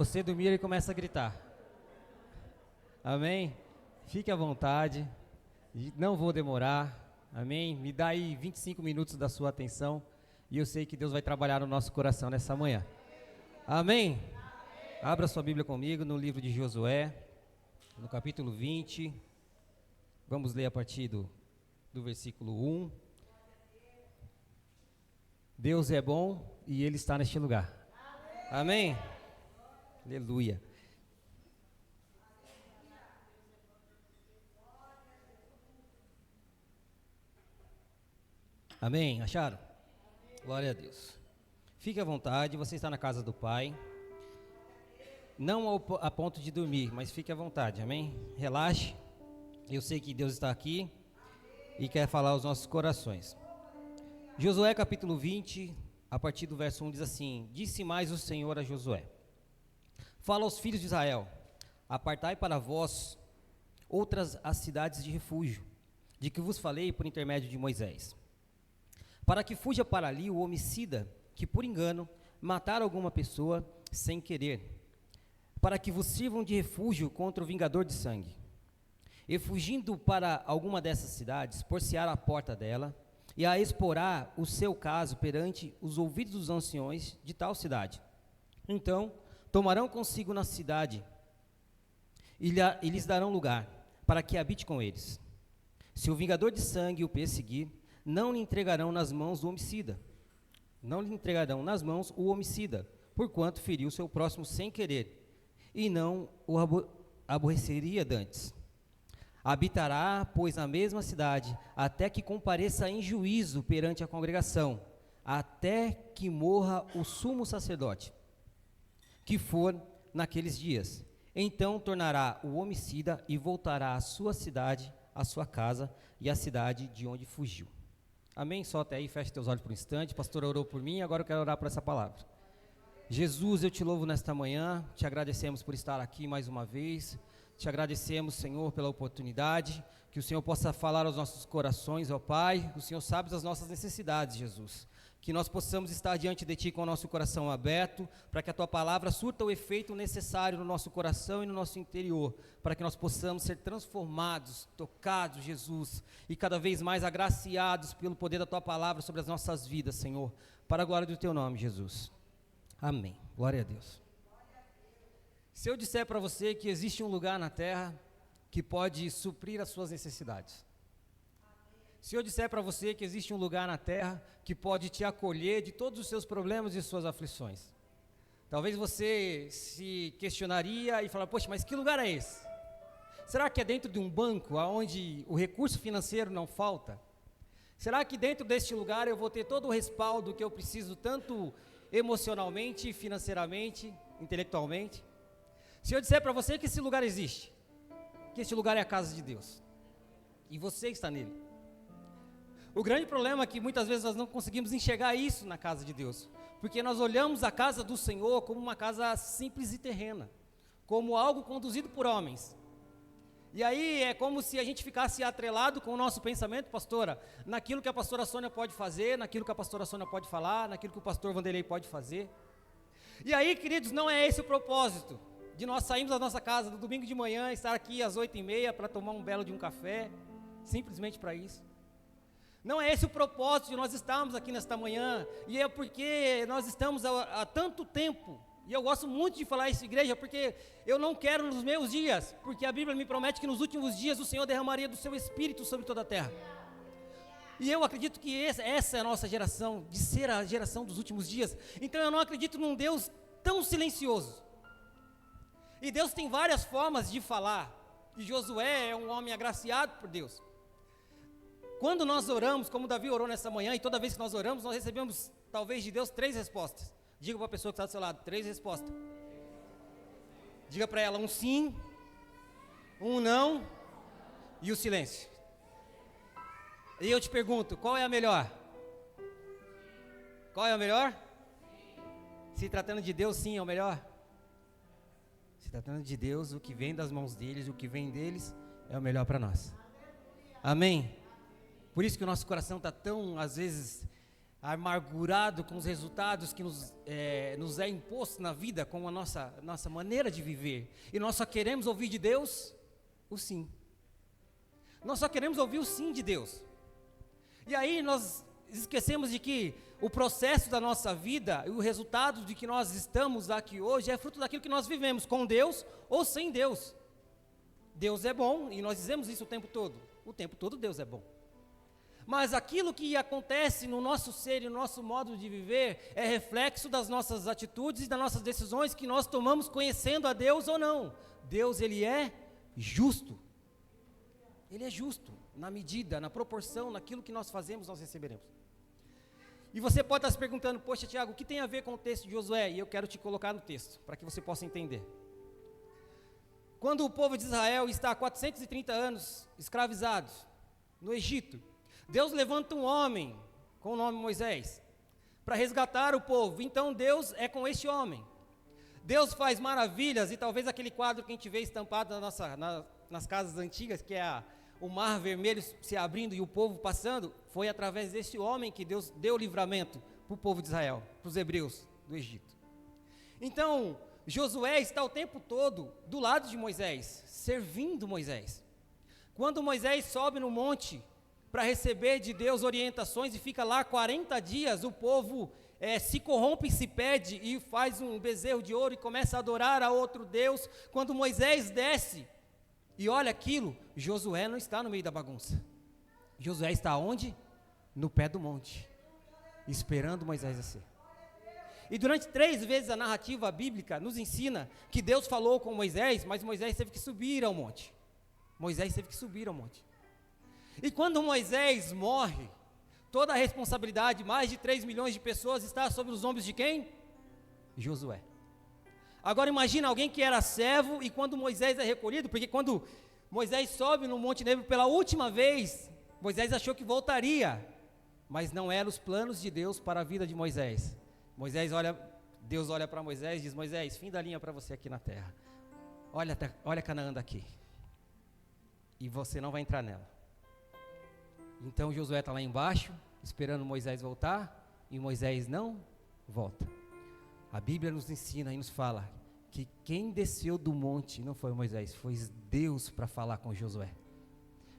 Você dormir, ele começa a gritar. Amém? Fique à vontade. Não vou demorar. Amém? Me dá aí 25 minutos da sua atenção. E eu sei que Deus vai trabalhar no nosso coração nessa manhã. Amém? Abra sua Bíblia comigo no livro de Josué, no capítulo 20. Vamos ler a partir do versículo 1. Deus é bom e Ele está neste lugar. Amém? Aleluia. Amém? Acharam? Glória a Deus. Fique à vontade, você está na casa do Pai. Não a ponto de dormir, mas fique à vontade, amém? Relaxe. Eu sei que Deus está aqui e quer falar aos nossos corações. Josué capítulo 20, a partir do verso 1 diz assim: Disse mais o Senhor a Josué: Fala aos filhos de Israel, apartai para vós outras as cidades de refúgio, de que vos falei por intermédio de Moisés, para que fuja para ali o homicida, que por engano matar alguma pessoa sem querer, para que vos sirvam de refúgio contra o vingador de sangue. E fugindo para alguma dessas cidades, por-se-á a porta dela, e a exporá o seu caso perante os ouvidos dos anciões de tal cidade. Então tomarão consigo na cidade, e lhes darão lugar, para que habite com eles. Se o vingador de sangue o perseguir, não lhe entregarão nas mãos do homicida. Não lhe entregarão nas mãos o homicida, porquanto feriu seu próximo sem querer, e não o aborreceria dantes. Habitará, pois, na mesma cidade, até que compareça em juízo perante a congregação, até que morra o sumo sacerdote, que for naqueles dias. Então tornará o homicida e voltará à sua cidade, à sua casa e à cidade de onde fugiu. Amém? Só até aí, feche teus olhos por um instante. O pastor orou por mim, agora eu quero orar por essa palavra. Jesus, eu te louvo nesta manhã, te agradecemos por estar aqui mais uma vez, te agradecemos, Senhor, pela oportunidade, que o Senhor possa falar aos nossos corações, ó Pai, o Senhor sabe das nossas necessidades, Jesus, que nós possamos estar diante de Ti com o nosso coração aberto, para que a Tua palavra surta o efeito necessário no nosso coração e no nosso interior, para que nós possamos ser transformados, tocados, Jesus, e cada vez mais agraciados pelo poder da Tua palavra sobre as nossas vidas, Senhor, para a glória do Teu nome, Jesus. Amém. Glória a Deus. Se eu disser para você que existe um lugar na terra que pode suprir as suas necessidades, se eu disser para você que existe um lugar na terra que pode te acolher de todos os seus problemas e suas aflições, talvez você se questionaria e falar: poxa, mas que lugar é esse? Será que é dentro de um banco onde o recurso financeiro não falta? Será que dentro deste lugar eu vou ter todo o respaldo que eu preciso, tanto emocionalmente, financeiramente, intelectualmente? Se eu disser para você que esse lugar existe, que este lugar é a casa de Deus, e você está nele, o grande problema é que muitas vezes nós não conseguimos enxergar isso na casa de Deus, porque nós olhamos a casa do Senhor como uma casa simples e terrena, como algo conduzido por homens. E aí é como se a gente ficasse atrelado com o nosso pensamento, pastora, naquilo que a pastora Sônia pode fazer, naquilo que a pastora Sônia pode falar, naquilo que o pastor Vanderlei pode fazer. E aí, queridos, não é esse o propósito de nós sairmos da nossa casa no domingo de manhã, estar aqui às 8h30 para tomar um belo de um café, simplesmente para isso. Não é esse o propósito de nós estarmos aqui nesta manhã, e é porque nós estamos há tanto tempo, e eu gosto muito de falar isso, igreja, porque eu não quero nos meus dias, porque a Bíblia me promete que nos últimos dias o Senhor derramaria do seu Espírito sobre toda a terra. E eu acredito que essa é a nossa geração, de ser a geração dos últimos dias. Então eu não acredito num Deus tão silencioso. E Deus tem várias formas de falar, e Josué é um homem agraciado por Deus. Quando nós oramos, como Davi orou nessa manhã, e toda vez que nós oramos, nós recebemos, talvez de Deus, 3 respostas. Diga para a pessoa que está do seu lado, 3 respostas. Diga para ela um sim, um não e o silêncio. E eu te pergunto, qual é a melhor? Qual é a melhor? Se tratando de Deus, sim, é o melhor. Se tratando de Deus, o que vem das mãos deles, o que vem deles, é o melhor para nós. Amém? Por isso que o nosso coração está tão, às vezes, amargurado com os resultados que nos é imposto na vida, com a nossa maneira de viver. E nós só queremos ouvir de Deus o sim. Nós só queremos ouvir o sim de Deus. E aí nós esquecemos de que o processo da nossa vida e o resultado de que nós estamos aqui hoje é fruto daquilo que nós vivemos, com Deus ou sem Deus. Deus é bom, e nós dizemos isso o tempo todo. O tempo todo Deus é bom. Mas aquilo que acontece no nosso ser e no nosso modo de viver é reflexo das nossas atitudes e das nossas decisões que nós tomamos conhecendo a Deus ou não. Deus, Ele é justo. Ele é justo, na medida, na proporção, naquilo que nós fazemos, nós receberemos. E você pode estar se perguntando, poxa, Tiago, o que tem a ver com o texto de Josué? E eu quero te colocar no texto, para que você possa entender. Quando o povo de Israel está há 430 anos escravizados no Egito, Deus levanta um homem, com o nome Moisés, para resgatar o povo. Então Deus é com este homem. Deus faz maravilhas, e talvez aquele quadro que a gente vê estampado nas casas antigas, que é o mar vermelho se abrindo e o povo passando, foi através deste homem que Deus deu livramento para o povo de Israel, para os hebreus do Egito. Então, Josué está o tempo todo do lado de Moisés, servindo Moisés. Quando Moisés sobe no monte para receber de Deus orientações e fica lá 40 dias, o povo se corrompe e se perde e faz um bezerro de ouro e começa a adorar a outro Deus. Quando Moisés desce e olha aquilo, Josué não está no meio da bagunça. Josué está onde? No pé do monte, esperando Moisés descer. E durante 3 vezes a narrativa bíblica nos ensina que Deus falou com Moisés, mas Moisés teve que subir ao monte. Moisés teve que subir ao monte. E quando Moisés morre, toda a responsabilidade, mais de 3 milhões de pessoas, está sobre os ombros de quem? Josué. Agora imagina alguém que era servo e quando Moisés é recolhido, porque quando Moisés sobe no Monte Nebo pela última vez, Moisés achou que voltaria, mas não eram os planos de Deus para a vida de Moisés. Deus olha para Moisés e diz, Moisés, fim da linha para você aqui na terra. Olha Canaã daqui. E você não vai entrar nela. Então Josué está lá embaixo, esperando Moisés voltar, e Moisés não volta. A Bíblia nos ensina e nos fala que quem desceu do monte não foi Moisés, foi Deus para falar com Josué.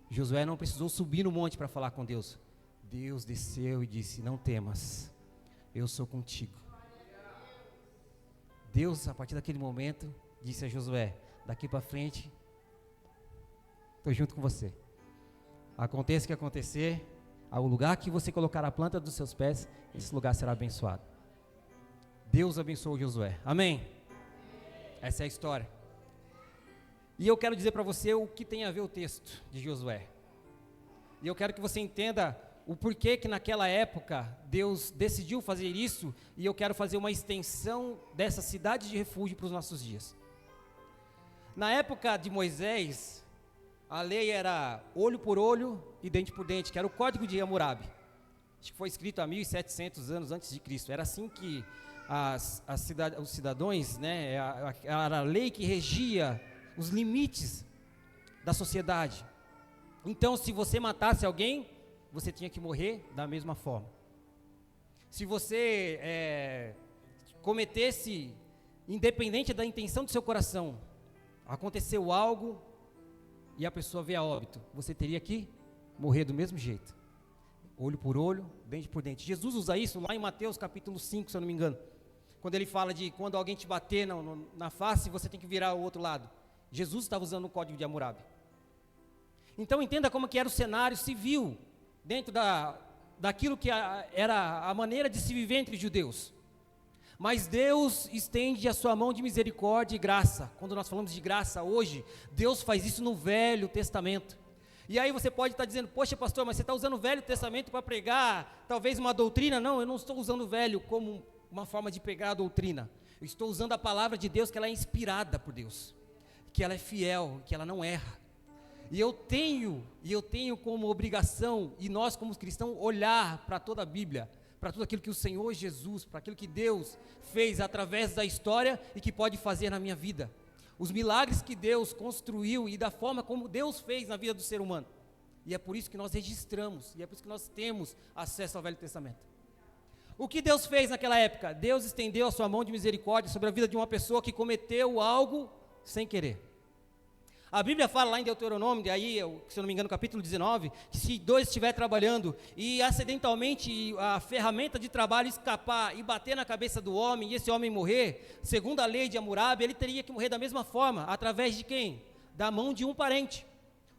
Josué não precisou subir no monte para falar com Deus. Deus desceu e disse, não temas, eu sou contigo. Deus, a partir daquele momento, disse a Josué, daqui para frente, estou junto com você. Aconteça o que acontecer, ao lugar que você colocar a planta dos seus pés, esse lugar será abençoado. Deus abençoou Josué. Amém? Essa é a história. E eu quero dizer para você o que tem a ver o texto de Josué. E eu quero que você entenda o porquê que naquela época Deus decidiu fazer isso, e eu quero fazer uma extensão dessa cidade de refúgio para os nossos dias. Na época de Moisés, a lei era olho por olho e dente por dente, que era o código de Hammurabi. Acho que foi escrito há 1700 anos antes de Cristo. Era assim que os cidadãos, né, era a lei que regia os limites da sociedade. Então, se você matasse alguém, você tinha que morrer da mesma forma. Se você cometesse, independente da intenção do seu coração, aconteceu algo e a pessoa veio a óbito, você teria que morrer do mesmo jeito. Olho por olho, dente por dente. Jesus usa isso lá em Mateus capítulo 5, se eu não me engano. Quando ele fala de quando alguém te bater na face, você tem que virar o outro lado. Jesus estava usando o código de Hammurabi. Então entenda como que era o cenário civil, dentro daquilo que era a maneira de se viver entre judeus. Mas Deus estende a sua mão de misericórdia e graça. Quando nós falamos de graça hoje, Deus faz isso no Velho Testamento. E aí você pode estar dizendo, poxa pastor, mas você está usando o Velho Testamento para pregar talvez uma doutrina? Não, eu não estou usando o Velho como uma forma de pregar a doutrina. Eu estou usando a palavra de Deus, que ela é inspirada por Deus, que ela é fiel, que ela não erra. E eu tenho como obrigação, e nós como cristãos, olhar para toda a Bíblia, para tudo aquilo que o Senhor Jesus, para aquilo que Deus fez através da história e que pode fazer na minha vida. Os milagres que Deus construiu e da forma como Deus fez na vida do ser humano. E é por isso que nós registramos, e é por isso que nós temos acesso ao Velho Testamento. O que Deus fez naquela época? Deus estendeu a sua mão de misericórdia sobre a vida de uma pessoa que cometeu algo sem querer. A Bíblia fala lá em Deuteronômio, aí, se eu não me engano, capítulo 19, que se dois estiverem trabalhando e acidentalmente a ferramenta de trabalho escapar e bater na cabeça do homem e esse homem morrer, segundo a lei de Hammurabi, ele teria que morrer da mesma forma, através de quem? Da mão de um parente.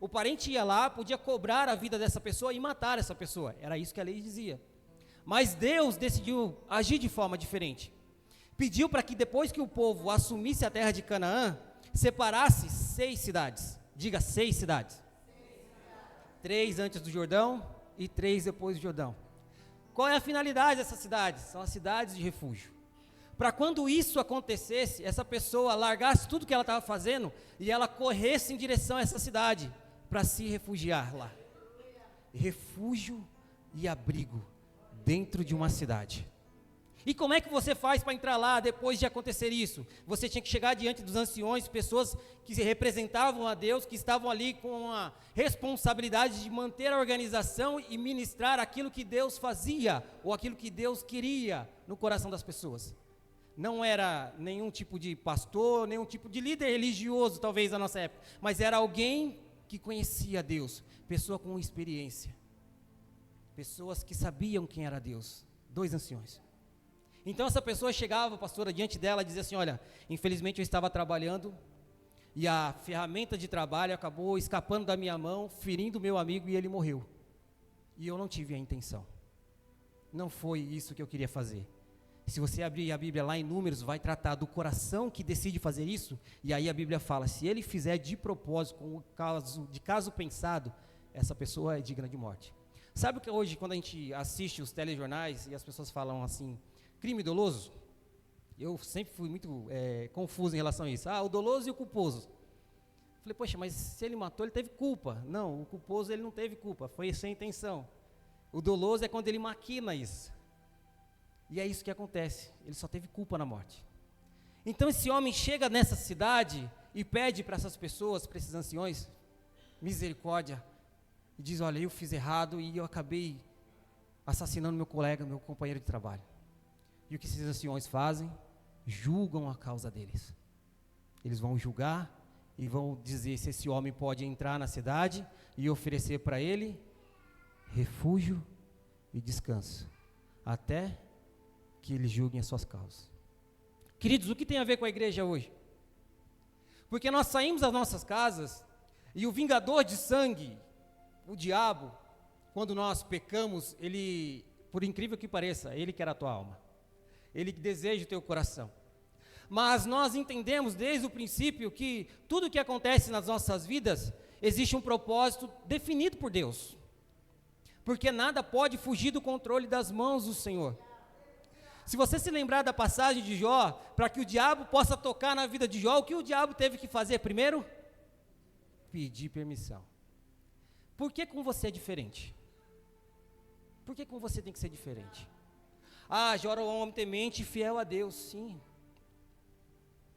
O parente ia lá, podia cobrar a vida dessa pessoa e matar essa pessoa, era isso que a lei dizia. Mas Deus decidiu agir de forma diferente. Pediu para que depois que o povo assumisse a terra de Canaã, separasse 6 cidades. Diga 6 cidades. 3 antes do Jordão e 3 depois do Jordão. Qual é a finalidade dessas cidades? São as cidades de refúgio. Para quando isso acontecesse, essa pessoa largasse tudo que ela estava fazendo e ela corresse em direção a essa cidade para se refugiar lá. Refúgio e abrigo dentro de uma cidade. E como é que você faz para entrar lá depois de acontecer isso? Você tinha que chegar diante dos anciões, pessoas que se representavam a Deus, que estavam ali com a responsabilidade de manter a organização e ministrar aquilo que Deus fazia, ou aquilo que Deus queria no coração das pessoas. Não era nenhum tipo de pastor, nenhum tipo de líder religioso, talvez na nossa época, mas era alguém que conhecia Deus, pessoa com experiência, pessoas que sabiam quem era Deus, 2 anciões. Então essa pessoa chegava, pastora, diante dela e dizia assim, olha, infelizmente eu estava trabalhando e a ferramenta de trabalho acabou escapando da minha mão, ferindo o meu amigo e ele morreu. E eu não tive a intenção. Não foi isso que eu queria fazer. Se você abrir a Bíblia lá em Números, vai tratar do coração que decide fazer isso, e aí a Bíblia fala, se ele fizer de propósito, com o caso pensado, essa pessoa é digna de morte. Sabe o que hoje, quando a gente assiste os telejornais e as pessoas falam assim, crime doloso? Eu sempre fui muito confuso em relação a isso. O doloso e o culposo. Falei, poxa, mas se ele matou, ele teve culpa. Não, o culposo ele não teve culpa, foi sem intenção. O doloso é quando ele maquina isso. E é isso que acontece, ele só teve culpa na morte. Então esse homem chega nessa cidade e pede para essas pessoas, para esses anciões, misericórdia, e diz, olha, eu fiz errado e eu acabei assassinando meu colega, meu companheiro de trabalho. E o que esses anciões fazem? Julgam a causa deles. Eles vão julgar e vão dizer se esse homem pode entrar na cidade e oferecer para ele refúgio e descanso, até que eles julguem as suas causas. Queridos, o que tem a ver com a igreja hoje? Porque nós saímos das nossas casas e o vingador de sangue, o diabo, quando nós pecamos, ele, por incrível que pareça, ele quer a tua alma. Ele deseja o teu coração. Mas nós entendemos desde o princípio que tudo que acontece nas nossas vidas, existe um propósito definido por Deus. Porque nada pode fugir do controle das mãos do Senhor. Se você se lembrar da passagem de Jó, para que o diabo possa tocar na vida de Jó, o que o diabo teve que fazer primeiro? Pedir permissão. Por que com você é diferente? Por que com você tem que ser diferente? Jó era um homem temente e fiel a Deus, sim.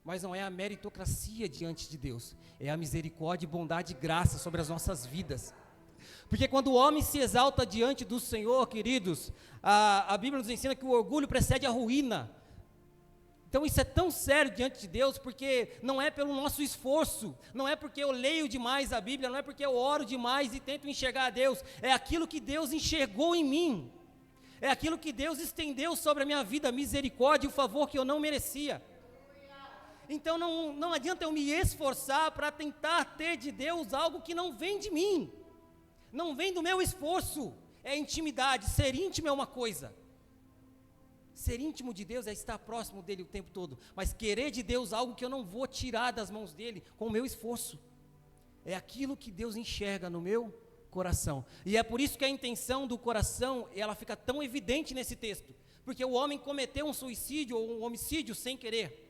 Mas não é a meritocracia diante de Deus, é a misericórdia, bondade e graça sobre as nossas vidas. Porque quando o homem se exalta diante do Senhor, queridos, a Bíblia nos ensina que o orgulho precede a ruína. Então isso é tão sério diante de Deus, porque não é pelo nosso esforço, não é porque eu leio demais a Bíblia, não é porque eu oro demais e tento enxergar a Deus, é aquilo que Deus enxergou em mim, é aquilo que Deus estendeu sobre a minha vida, a misericórdia e o favor que eu não merecia. Então não adianta eu me esforçar para tentar ter de Deus algo que não vem de mim, não vem do meu esforço, é intimidade. Ser íntimo é uma coisa, ser íntimo de Deus é estar próximo dele o tempo todo, mas querer de Deus algo que eu não vou tirar das mãos dele com o meu esforço, é aquilo que Deus enxerga no meu coração. E é por isso que a intenção do coração, ela fica tão evidente nesse texto, porque o homem cometeu um suicídio ou um homicídio sem querer.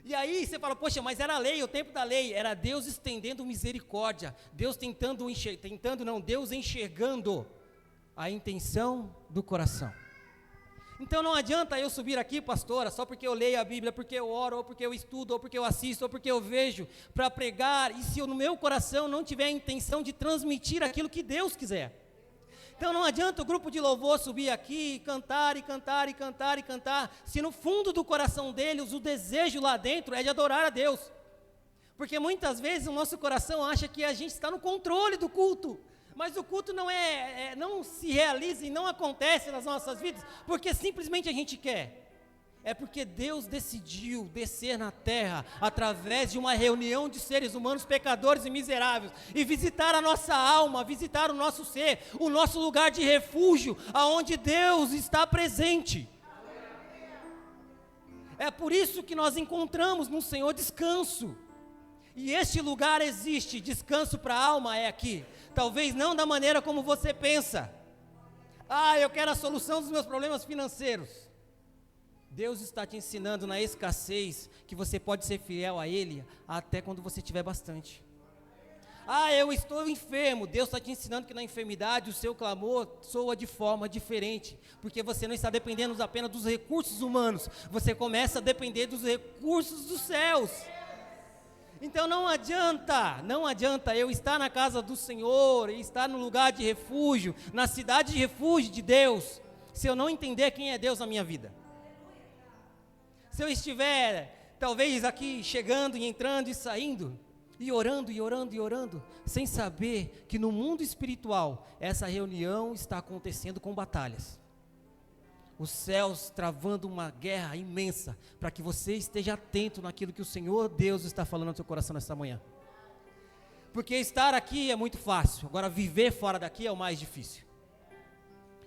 E aí você fala, poxa, mas era a lei, o tempo da lei, era Deus estendendo misericórdia, Deus Deus enxergando a intenção do coração. Então não adianta eu subir aqui, pastora, só porque eu leio a Bíblia, porque eu oro, ou porque eu estudo, ou porque eu assisto, ou porque eu vejo, para pregar, e se eu, no meu coração não tiver a intenção de transmitir aquilo que Deus quiser. Então não adianta o grupo de louvor subir aqui e cantar, e cantar, e cantar, e cantar, se no fundo do coração deles o desejo lá dentro é de adorar a Deus. Porque muitas vezes o nosso coração acha que a gente está no controle do culto, mas o culto não se realiza e não acontece nas nossas vidas, porque simplesmente a gente quer. É porque Deus decidiu descer na terra através de uma reunião de seres humanos pecadores e miseráveis e visitar a nossa alma, visitar o nosso ser, o nosso lugar de refúgio, aonde Deus está presente. É por isso que nós encontramos no Senhor descanso. E este lugar existe, descanso para a alma é aqui. Talvez não da maneira como você pensa. Eu quero a solução dos meus problemas financeiros. Deus está te ensinando na escassez que você pode ser fiel a Ele até quando você tiver bastante. Eu estou enfermo. Deus está te ensinando que na enfermidade o seu clamor soa de forma diferente, porque você não está dependendo apenas dos recursos humanos, você começa a depender dos recursos dos céus. Então não adianta eu estar na casa do Senhor, e estar no lugar de refúgio, na cidade de refúgio de Deus, se eu não entender quem é Deus na minha vida. Se eu estiver, talvez aqui chegando e entrando e saindo, e orando, sem saber que no mundo espiritual, essa reunião está acontecendo com batalhas. Os céus travando uma guerra imensa, para que você esteja atento naquilo que o Senhor Deus está falando no seu coração nessa manhã. Porque estar aqui é muito fácil, agora viver fora daqui é o mais difícil.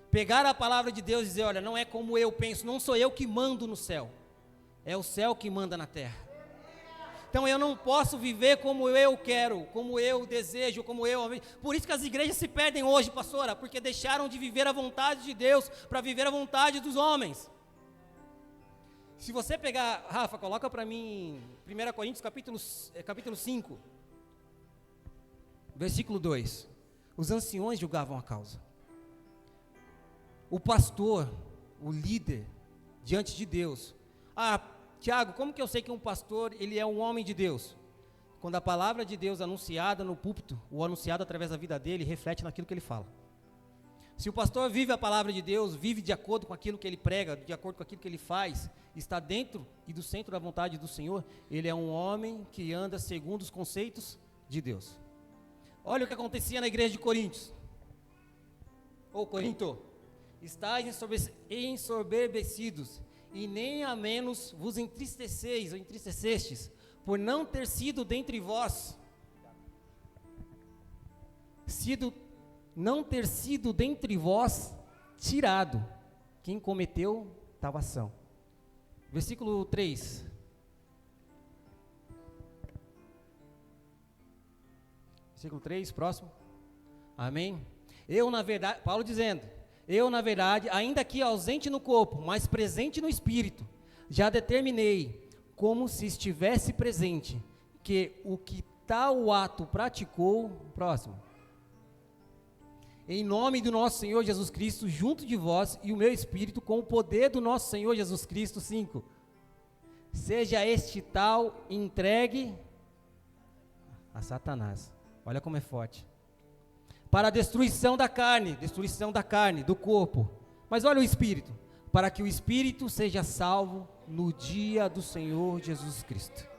Pegar a palavra de Deus e dizer, olha, não é como eu penso, não sou eu que mando no céu, é o céu que manda na terra. Então eu não posso viver como eu quero, como eu desejo, como eu... Por isso que as igrejas se perdem hoje, pastora, porque deixaram de viver a vontade de Deus para viver a vontade dos homens. Se você pegar, Rafa, coloca para mim 1 Coríntios capítulo 5, versículo 2. Os anciões julgavam a causa. O pastor, o líder, diante de Deus. Tiago, como que eu sei que um pastor, ele é um homem de Deus? Quando a palavra de Deus anunciada no púlpito, ou anunciada através da vida dele, reflete naquilo que ele fala. Se o pastor vive a palavra de Deus, vive de acordo com aquilo que ele prega, de acordo com aquilo que ele faz, está dentro e do centro da vontade do Senhor, ele é um homem que anda segundo os conceitos de Deus. Olha o que acontecia na igreja de Coríntios. Corinto, estáis ensoberbecidos, e nem a menos vos entristeceis ou entristecestes, por não ter sido dentre vós, tirado quem cometeu tal ação. Versículo 3. Versículo 3, próximo. Amém? Paulo dizendo, eu, na verdade, ainda que ausente no corpo, mas presente no espírito, já determinei, como se estivesse presente, que o que tal ato praticou, próximo, em nome do nosso Senhor Jesus Cristo, junto de vós e o meu espírito, com o poder do nosso Senhor Jesus Cristo, 5, seja este tal entregue a Satanás. Olha como é forte. Para a destruição da carne, do corpo. Mas olha o espírito, para que o espírito seja salvo no dia do Senhor Jesus Cristo.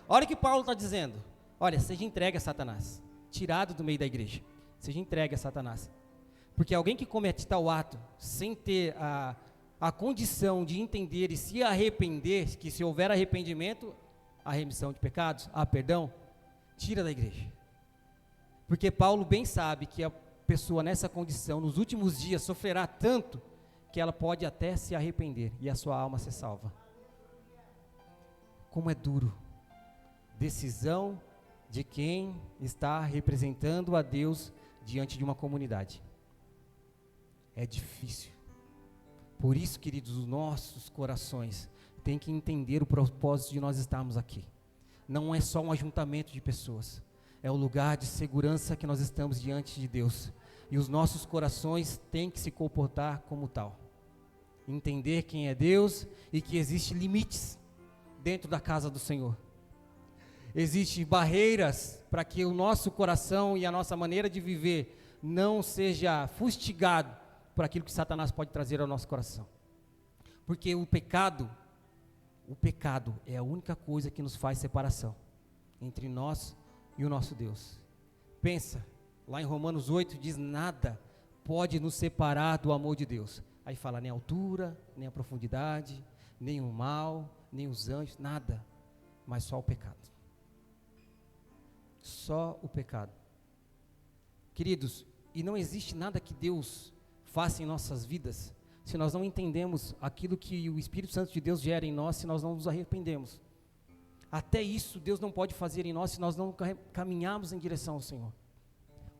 Olha o que Paulo está dizendo. Olha, seja entregue a Satanás, tirado do meio da igreja. Seja entregue a Satanás. Porque alguém que comete tal ato, sem ter a condição de entender e se arrepender, que se houver arrependimento, a remissão de pecados, perdão, tira da igreja. Porque Paulo bem sabe que a pessoa nessa condição, nos últimos dias, sofrerá tanto, que ela pode até se arrepender e a sua alma ser salva. Como é duro. Decisão de quem está representando a Deus diante de uma comunidade. É difícil. Por isso, queridos, os nossos corações têm que entender o propósito de nós estarmos aqui. Não é só um ajuntamento de pessoas. É o lugar de segurança que nós estamos diante de Deus. E os nossos corações têm que se comportar como tal. Entender quem é Deus e que existem limites dentro da casa do Senhor. Existem barreiras para que o nosso coração e a nossa maneira de viver não seja fustigado por aquilo que Satanás pode trazer ao nosso coração. Porque o pecado é a única coisa que nos faz separação entre nós e o nosso Deus. Pensa, lá em Romanos 8 diz: nada pode nos separar do amor de Deus. Aí fala, nem a altura, nem a profundidade, nem o mal, nem os anjos, nada, mas só o pecado. Só o pecado. Queridos, e não existe nada que Deus faça em nossas vidas se nós não entendemos aquilo que o Espírito Santo de Deus gera em nós, se nós não nos arrependemos. Até isso Deus não pode fazer em nós se nós não caminharmos em direção ao Senhor.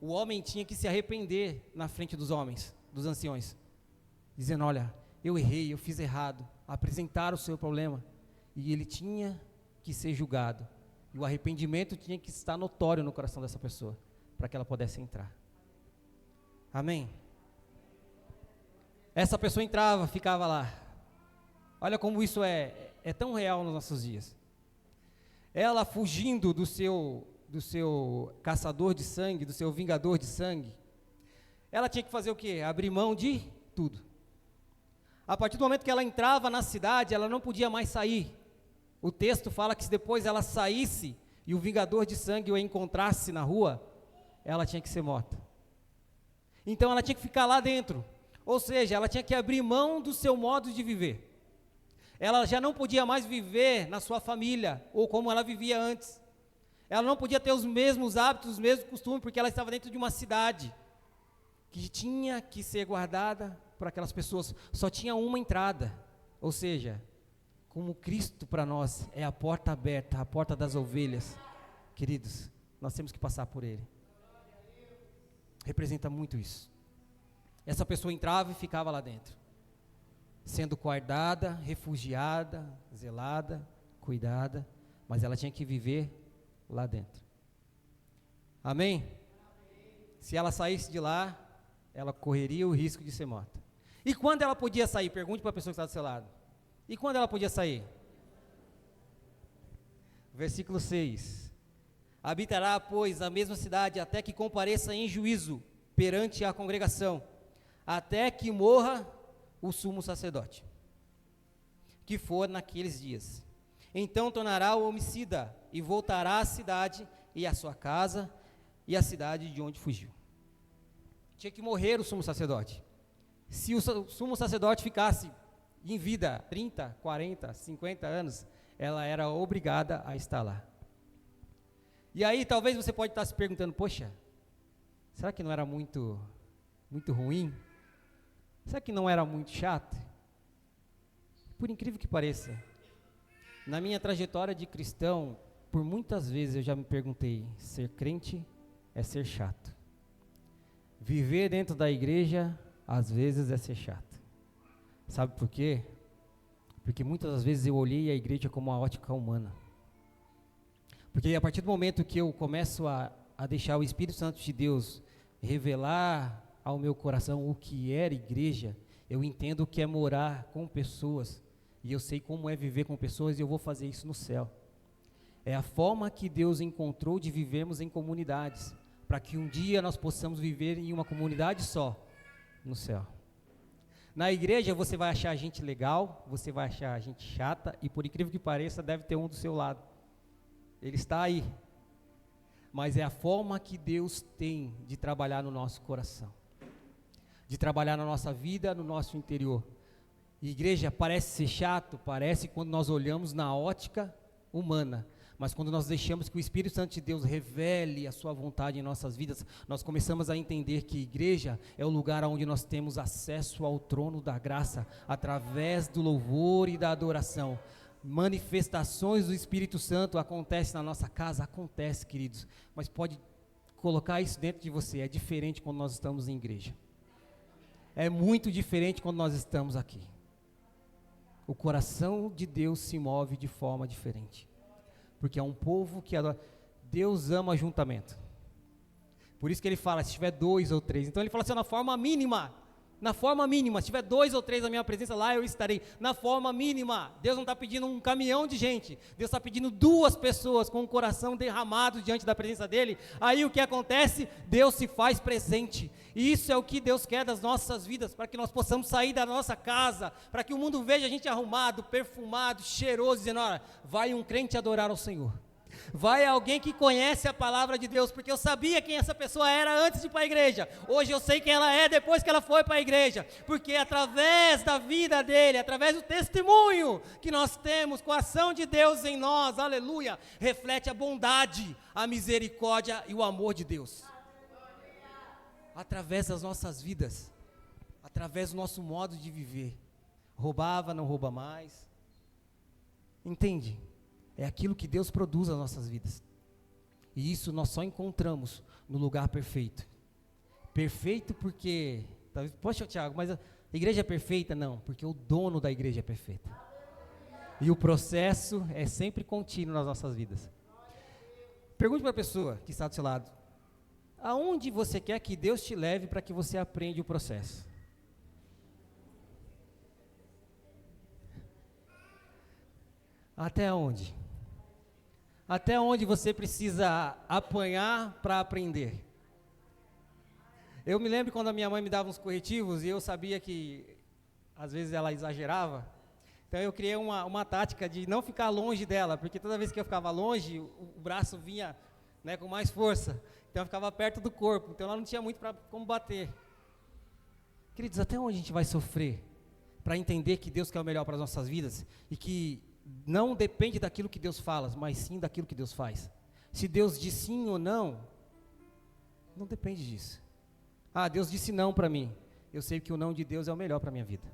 O homem tinha que se arrepender na frente dos homens, dos anciões, dizendo: olha, eu errei, eu fiz errado, apresentar o seu problema, e ele tinha que ser julgado, e o arrependimento tinha que estar notório no coração dessa pessoa, para que ela pudesse entrar. Amém? Essa pessoa entrava, ficava lá. Olha como isso é tão real nos nossos dias. Ela fugindo do seu caçador de sangue, do seu vingador de sangue, ela tinha que fazer o quê? Abrir mão de tudo. A partir do momento que ela entrava na cidade, ela não podia mais sair. O texto fala que se depois ela saísse e o vingador de sangue o encontrasse na rua, ela tinha que ser morta. Então ela tinha que ficar lá dentro, ou seja, ela tinha que abrir mão do seu modo de viver. Ela já não podia mais viver na sua família, ou como ela vivia antes. Ela não podia ter os mesmos hábitos, os mesmos costumes, porque ela estava dentro de uma cidade que tinha que ser guardada por aquelas pessoas. Só tinha uma entrada, ou seja, como Cristo para nós é a porta aberta, a porta das ovelhas. Queridos, nós temos que passar por Ele. Representa muito isso. Essa pessoa entrava e ficava lá dentro, sendo guardada, refugiada, zelada, cuidada, mas ela tinha que viver lá dentro. Amém? Se ela saísse de lá, ela correria o risco de ser morta. E quando ela podia sair? Pergunte para a pessoa que está do seu lado. E quando ela podia sair? Versículo 6. Habitará, pois, a mesma cidade até que compareça em juízo perante a congregação, até que morra o sumo sacerdote, que for naqueles dias. Então tornará o homicida e voltará à cidade e à sua casa e à cidade de onde fugiu. Tinha que morrer o sumo sacerdote. Se o sumo sacerdote ficasse em vida 30, 40, 50 anos, ela era obrigada a estar lá. E aí talvez você pode estar se perguntando: poxa, será que não era muito ruim? Será que não era muito chato? Por incrível que pareça, na minha trajetória de cristão, por muitas vezes eu já me perguntei: ser crente é ser chato. Viver dentro da igreja, às vezes, é ser chato. Sabe por quê? Porque muitas das vezes eu olhei a igreja como uma ótica humana. Porque a partir do momento que eu começo a deixar o Espírito Santo de Deus revelar ao meu coração o que era igreja, eu entendo o que é morar com pessoas, e eu sei como é viver com pessoas, e eu vou fazer isso no céu. É a forma que Deus encontrou de vivermos em comunidades, para que um dia nós possamos viver em uma comunidade só, no céu. Na igreja você vai achar gente legal, você vai achar gente chata, e por incrível que pareça, deve ter um do seu lado. Ele está aí. Mas é a forma que Deus tem de trabalhar no nosso coração, de trabalhar na nossa vida, no nosso interior. E igreja parece ser chato, parece quando nós olhamos na ótica humana, mas quando nós deixamos que o Espírito Santo de Deus revele a sua vontade em nossas vidas, nós começamos a entender que igreja é o lugar onde nós temos acesso ao trono da graça, através do louvor e da adoração. Manifestações do Espírito Santo acontecem na nossa casa, acontece, queridos, mas pode colocar isso dentro de você. É diferente quando nós estamos em igreja, é muito diferente quando nós estamos aqui. O coração de Deus se move de forma diferente, porque é um povo que adora. Deus ama ajuntamento, por isso que ele fala, se tiver 2 ou 3, então ele fala assim, na forma mínima, Na forma mínima, se tiver 2 ou 3 na minha presença, lá eu estarei. Na forma mínima. Deus não está pedindo um caminhão de gente. Deus está pedindo 2 pessoas com o coração derramado diante da presença dEle. Aí o que acontece? Deus se faz presente. E isso é o que Deus quer das nossas vidas, para que nós possamos sair da nossa casa, para que o mundo veja a gente arrumado, perfumado, cheiroso, dizendo, olha, vai um crente adorar ao Senhor. Vai alguém que conhece a palavra de Deus, porque eu sabia quem essa pessoa era antes de ir para a igreja, hoje eu sei quem ela é depois que ela foi para a igreja, porque através da vida dele, através do testemunho que nós temos com a ação de Deus em nós, aleluia, reflete a bondade, a misericórdia e o amor de Deus, através das nossas vidas, através do nosso modo de viver. Roubava, não rouba mais, entende? É aquilo que Deus produz nas nossas vidas. E isso nós só encontramos no lugar perfeito. Perfeito porque, poxa, Tiago, mas a igreja é perfeita? Não, porque o dono da igreja é perfeito. E o processo é sempre contínuo nas nossas vidas. Pergunte para a pessoa que está do seu lado, aonde você quer que Deus te leve para que você aprenda o processo? Até onde? Até onde você precisa apanhar para aprender? Eu me lembro quando a minha mãe me dava uns corretivos e eu sabia que às vezes ela exagerava. Então eu criei uma tática de não ficar longe dela, porque toda vez que eu ficava longe, o braço vinha, né, com mais força. Então eu ficava perto do corpo, então ela não tinha muito para como bater. Queridos, até onde a gente vai sofrer para entender que Deus quer o melhor para as nossas vidas e que não depende daquilo que Deus fala, mas sim daquilo que Deus faz. Se Deus diz sim ou não, não depende disso. Ah, Deus disse não para mim. Eu sei que o não de Deus é o melhor para a minha vida.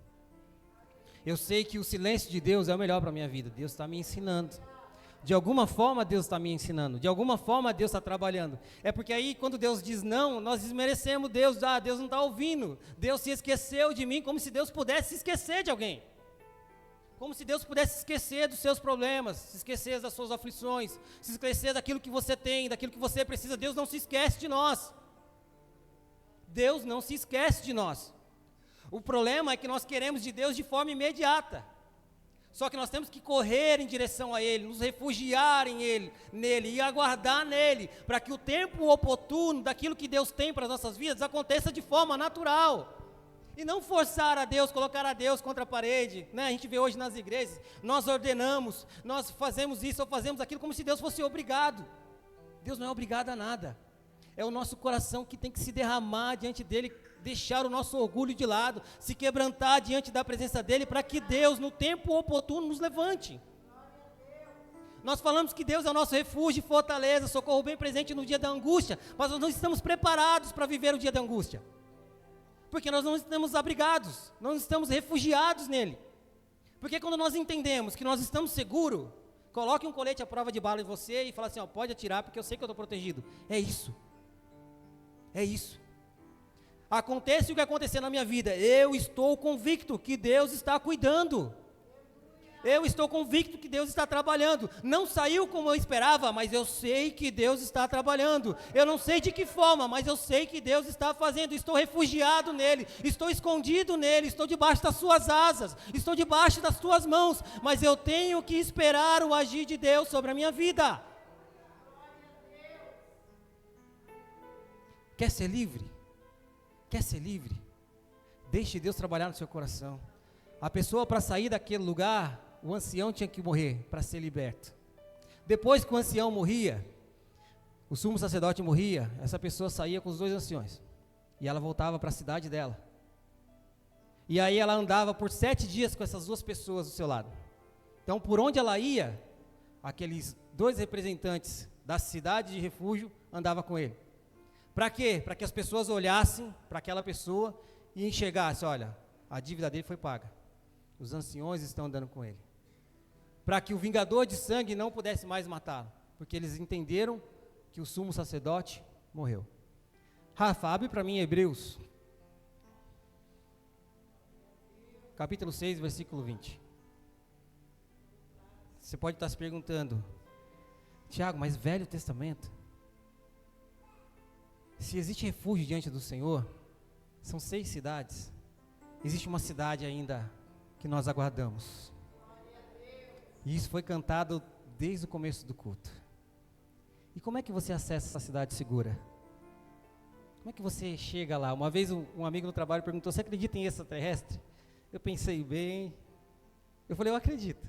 Eu sei que o silêncio de Deus é o melhor para a minha vida. Deus está me ensinando. De alguma forma Deus está me ensinando. De alguma forma Deus está trabalhando. É porque aí quando Deus diz não, nós desmerecemos Deus. Ah, Deus não está ouvindo. Deus se esqueceu de mim, como se Deus pudesse se esquecer de alguém. Como se Deus pudesse esquecer dos seus problemas, se esquecer das suas aflições, se esquecer daquilo que você tem, daquilo que você precisa. Deus não se esquece de nós. Deus não se esquece de nós. O problema é que nós queremos de Deus de forma imediata. Só que nós temos que correr em direção a Ele, nos refugiar nele e aguardar nele, para que o tempo oportuno daquilo que Deus tem para as nossas vidas aconteça de forma natural. E não forçar a Deus, colocar a Deus contra a parede, né? A gente vê hoje nas igrejas, nós ordenamos, nós fazemos isso ou fazemos aquilo como se Deus fosse obrigado. Deus não é obrigado a nada. É o nosso coração que tem que se derramar diante dEle, deixar o nosso orgulho de lado, se quebrantar diante da presença dEle, para que Deus, no tempo oportuno, nos levante. Nós falamos que Deus é o nosso refúgio e fortaleza, socorro bem presente no dia da angústia, mas nós não estamos preparados para viver o dia da angústia. Porque nós não estamos abrigados, não estamos refugiados nele. Porque quando nós entendemos que nós estamos seguros, coloque um colete à prova de bala em você e fala assim, ó, pode atirar porque eu sei que eu estou protegido. É isso. É isso. Acontece o que acontecer na minha vida, eu estou convicto que Deus está cuidando. Eu estou convicto que Deus está trabalhando. Não saiu como eu esperava, mas eu sei que Deus está trabalhando. Eu não sei de que forma, mas eu sei que Deus está fazendo. Estou refugiado nele, estou escondido nele, estou debaixo das suas asas, estou debaixo das tuas mãos, mas eu tenho que esperar o agir de Deus sobre a minha vida. Quer ser livre? Quer ser livre? Deixe Deus trabalhar no seu coração. A pessoa, para sair daquele lugar, o ancião tinha que morrer para ser liberto. Depois que o ancião morria, o sumo sacerdote morria, essa pessoa saía com os 2 anciões. E ela voltava para a cidade dela. E aí ela andava por 7 dias com essas 2 pessoas do seu lado. Então, por onde ela ia, aqueles 2 representantes da cidade de refúgio andavam com ele. Para quê? Para que as pessoas olhassem para aquela pessoa e enxergassem, olha, a dívida dele foi paga. Os anciões estão andando com ele. Para que o vingador de sangue não pudesse mais matá-lo, porque eles entenderam que o sumo sacerdote morreu. Rafa, abre para mim Hebreus, capítulo 6, versículo 20. Você pode estar se perguntando, Tiago, mas Velho Testamento? Se existe refúgio diante do Senhor, são 6 cidades. existe uma cidade ainda que nós aguardamos. E isso foi cantado desde o começo do culto. E como é que você acessa essa cidade segura? Como é que você chega lá? Uma vez um amigo no trabalho perguntou: você acredita em extraterrestre? Eu pensei bem. Eu falei: eu acredito.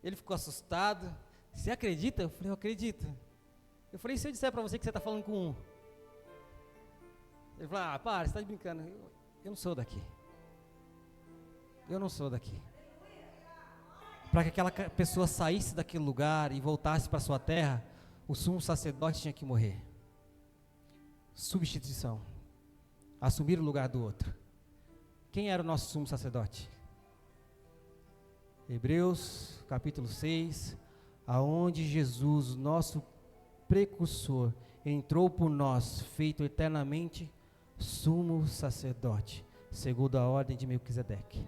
Ele ficou assustado. Você acredita? Eu falei: eu acredito. Eu falei: e se eu disser para você que você está falando com um? Ele falou: ah, para, você está brincando. Eu não sou daqui. Eu não sou daqui. Para que aquela pessoa saísse daquele lugar e voltasse para sua terra, o sumo sacerdote tinha que morrer. Substituição. Assumir o lugar do outro. Quem era o nosso sumo sacerdote? Hebreus capítulo 6, aonde Jesus, nosso precursor, entrou por nós, feito eternamente sumo sacerdote, segundo a ordem de Melquisedeque.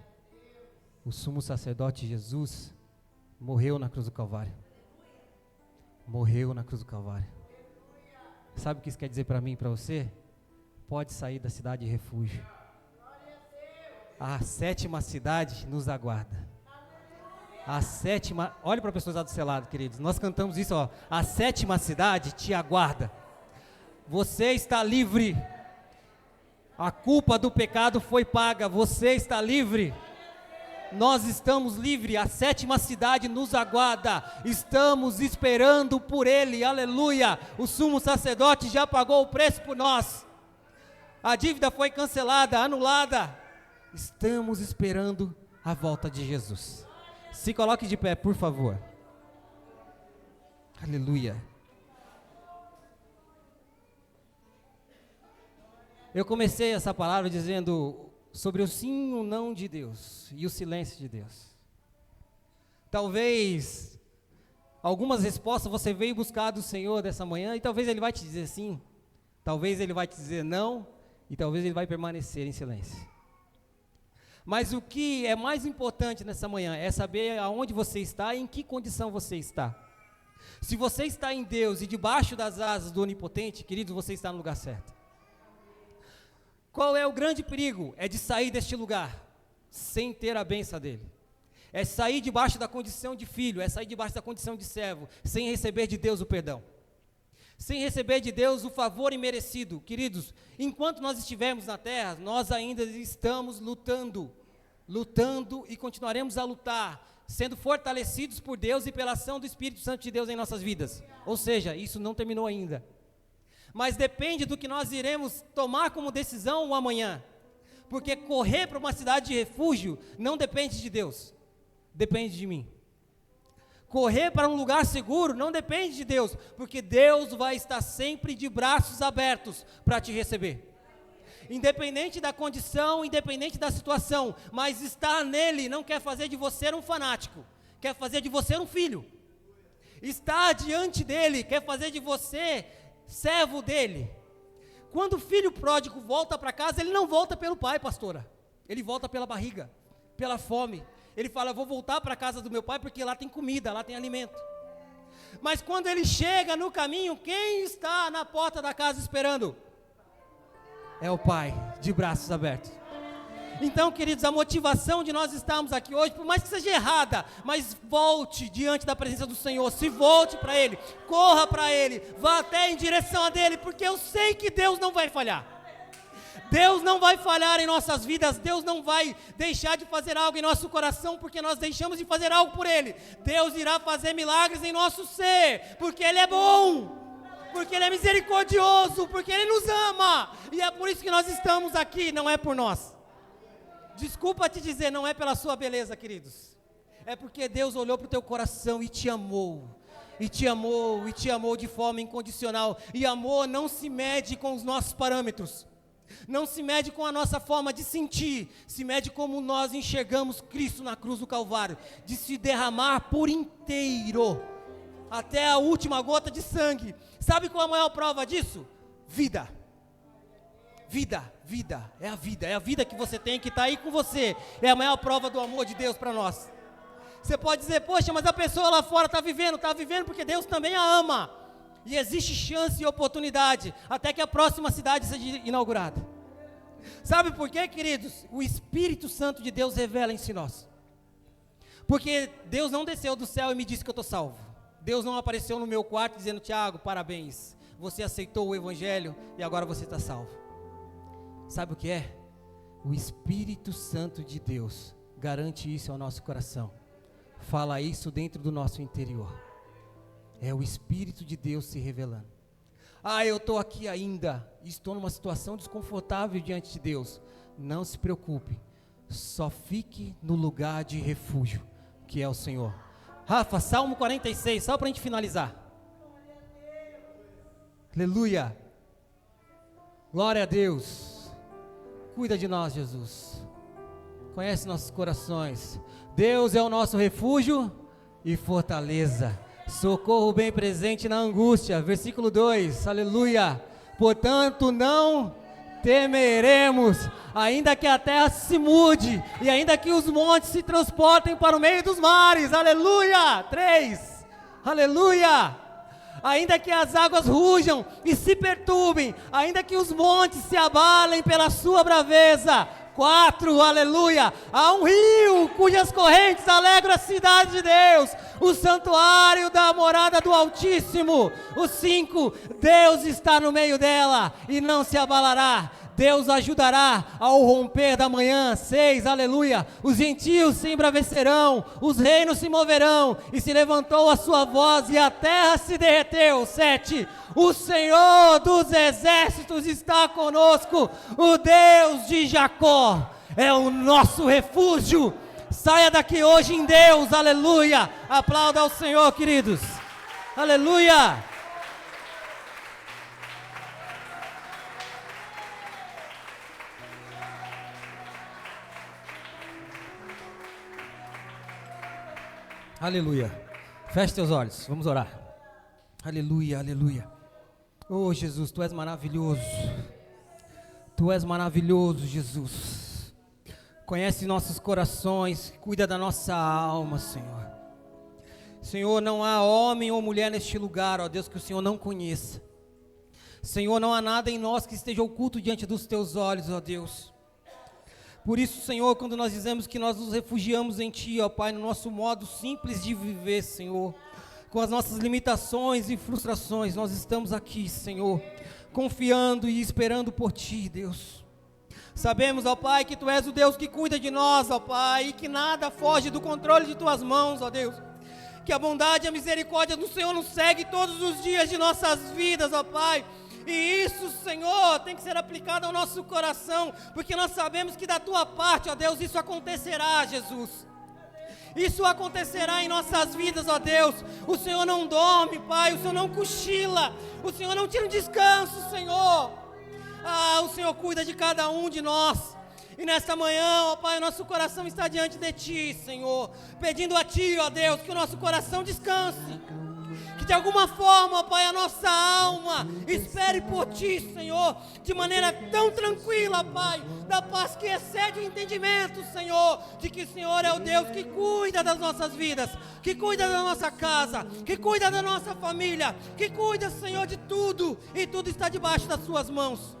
O sumo sacerdote Jesus morreu na cruz do Calvário. Morreu na cruz do Calvário. Sabe o que isso quer dizer para mim e para você? Pode sair da cidade de refúgio. A 7ª cidade nos aguarda. A 7ª, olhe para a pessoa do seu lado, queridos. Nós cantamos isso, ó. A 7ª cidade te aguarda. Você está livre. A culpa do pecado foi paga. Você está livre. Nós estamos livres, a 7ª cidade nos aguarda, estamos esperando por Ele, aleluia, o sumo sacerdote já pagou o preço por nós, a dívida foi cancelada, anulada, estamos esperando a volta de Jesus. Se coloque de pé, por favor. Aleluia. Eu comecei essa palavra dizendo sobre o sim e o não de Deus e o silêncio de Deus. Talvez algumas respostas você veio buscar do Senhor dessa manhã e talvez Ele vai te dizer sim, talvez Ele vai te dizer não e talvez Ele vai permanecer em silêncio. Mas o que é mais importante nessa manhã é saber aonde você está e em que condição você está. Se você está em Deus e debaixo das asas do Onipotente, queridos, você está no lugar certo. Qual é o grande perigo? É de sair deste lugar sem ter a bênção dele. É sair debaixo da condição de filho, é sair debaixo da condição de servo, sem receber de Deus o perdão. Sem receber de Deus o favor imerecido. Queridos, enquanto nós estivermos na terra, nós ainda estamos lutando e continuaremos a lutar, sendo fortalecidos por Deus e pela ação do Espírito Santo de Deus em nossas vidas. Ou seja, isso não terminou ainda. Mas depende do que nós iremos tomar como decisão o amanhã. Porque correr para uma cidade de refúgio não depende de Deus, depende de mim. Correr para um lugar seguro não depende de Deus, porque Deus vai estar sempre de braços abertos para te receber. Independente da condição, independente da situação, mas estar nele não quer fazer de você um fanático, quer fazer de você um filho. Estar diante dele quer fazer de você servo dele. Quando o filho pródigo volta para casa, ele não volta pelo pai, pastora. Ele volta pela barriga, pela fome. Ele fala: eu vou voltar para a casa do meu pai porque lá tem comida, lá tem alimento. Mas quando ele chega no caminho, quem está na porta da casa esperando? É o pai, de braços abertos. Então, queridos, a motivação de nós estarmos aqui hoje, por mais que seja errada, mas volte diante da presença do Senhor, se volte para Ele, corra para Ele, vá até em direção a dEle, porque eu sei que Deus não vai falhar. Deus não vai falhar em nossas vidas, Deus não vai deixar de fazer algo em nosso coração, porque nós deixamos de fazer algo por Ele. Deus irá fazer milagres em nosso ser, porque Ele é bom, porque Ele é misericordioso, porque Ele nos ama, e é por isso que nós estamos aqui, não é por nós. Desculpa te dizer, não é pela sua beleza, queridos. É porque Deus olhou para o teu coração e te amou. E te amou, e te amou de forma incondicional. E amor não se mede com os nossos parâmetros. Não se mede com a nossa forma de sentir. Se mede como nós enxergamos Cristo na cruz do Calvário. De se derramar por inteiro. Até a última gota de sangue. Sabe qual é a maior prova disso? Vida. Vida, é a vida que você tem, que está aí com você, é a maior prova do amor de Deus para nós. Você pode dizer: poxa, mas a pessoa lá fora está vivendo porque Deus também a ama, e existe chance e oportunidade, até que a próxima cidade seja inaugurada. Sabe por quê, queridos? O Espírito Santo de Deus revela em si nós. Porque Deus não desceu do céu e me disse que eu estou salvo. Deus não apareceu no meu quarto dizendo: Tiago, parabéns, você aceitou o Evangelho e agora você está salvo. Sabe o que é? O Espírito Santo de Deus garante isso ao nosso coração. Fala isso dentro do nosso interior. É o Espírito de Deus se revelando. Eu estou aqui ainda, estou numa situação desconfortável diante de Deus. Não se preocupe, só fique no lugar de refúgio, que é o Senhor. Rafa, Salmo 46, só para a gente finalizar. Aleluia. Glória a Deus. Cuida de nós, Jesus. Conhece nossos corações. Deus é o nosso refúgio e fortaleza, socorro bem presente na angústia. Versículo 2, aleluia. Portanto não temeremos, ainda que a terra se mude, e ainda que os montes se transportem para o meio dos mares, aleluia. 3, aleluia. Ainda que as águas rujam e se perturbem, ainda que os montes se abalem pela sua braveza. 4, aleluia. Há um rio cujas correntes alegram a cidade de Deus, o santuário da morada do Altíssimo. 5, Deus está no meio dela e não se abalará. Deus ajudará ao romper da manhã. 6, aleluia. Os gentios se embravecerão, os reinos se moverão, e se levantou a sua voz e a terra se derreteu. 7, o Senhor dos exércitos está conosco, o Deus de Jacó é o nosso refúgio. Saia daqui hoje em Deus, aleluia. Aplauda ao Senhor, queridos, aleluia. Aleluia. Feche teus olhos, vamos orar. Aleluia, aleluia. Oh Jesus, Tu és maravilhoso. Tu és maravilhoso, Jesus. Conhece nossos corações, cuida da nossa alma, Senhor. Senhor, não há homem ou mulher neste lugar, ó Deus, que o Senhor não conheça. Senhor, não há nada em nós que esteja oculto diante dos Teus olhos, ó Deus. Por isso, Senhor, quando nós dizemos que nós nos refugiamos em Ti, ó Pai, no nosso modo simples de viver, Senhor, com as nossas limitações e frustrações, nós estamos aqui, Senhor, confiando e esperando por Ti, Deus. Sabemos, ó Pai, que Tu és o Deus que cuida de nós, ó Pai, e que nada foge do controle de Tuas mãos, ó Deus. Que a bondade e a misericórdia do Senhor nos segue todos os dias de nossas vidas, ó Pai. E isso, Senhor, tem que ser aplicado ao nosso coração, porque nós sabemos que da Tua parte, ó Deus, isso acontecerá, Jesus. Isso acontecerá em nossas vidas, ó Deus. O Senhor não dorme, Pai, o Senhor não cochila, o Senhor não tira um descanso, Senhor. O Senhor cuida de cada um de nós. E nesta manhã, ó Pai, o nosso coração está diante de Ti, Senhor, pedindo a Ti, ó Deus, que o nosso coração descanse. Que de alguma forma, ó Pai, a nossa alma espere por Ti, Senhor, de maneira tão tranquila, Pai, da paz que excede o entendimento, Senhor, de que o Senhor é o Deus que cuida das nossas vidas, que cuida da nossa casa, que cuida da nossa família, que cuida, Senhor, de tudo, e tudo está debaixo das Suas mãos.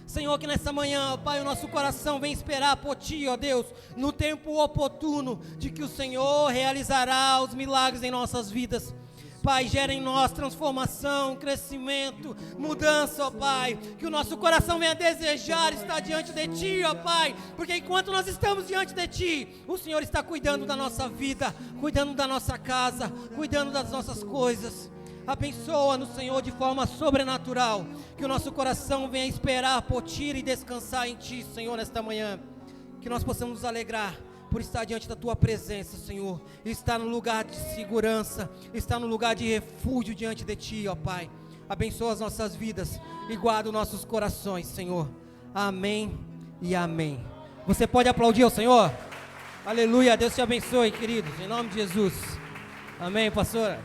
Senhor, que nessa manhã, ó Pai, o nosso coração vem esperar por Ti, ó Deus, no tempo oportuno, de que o Senhor realizará os milagres em nossas vidas. Pai, gera em nós transformação, crescimento, mudança, ó Pai, que o nosso coração venha desejar estar diante de Ti, ó Pai, porque enquanto nós estamos diante de Ti, o Senhor está cuidando da nossa vida, cuidando da nossa casa, cuidando das nossas coisas. Abençoa-nos, Senhor, de forma sobrenatural, que o nosso coração venha esperar por Ti e descansar em Ti, Senhor, nesta manhã, que nós possamos nos alegrar por estar diante da Tua presença, Senhor, estar no lugar de segurança, estar no lugar de refúgio diante de Ti, ó Pai. Abençoa as nossas vidas e guarda os nossos corações, Senhor. Amém e amém. Você pode aplaudir ao Senhor? Aleluia, Deus te abençoe, queridos, em nome de Jesus. Amém, pastora.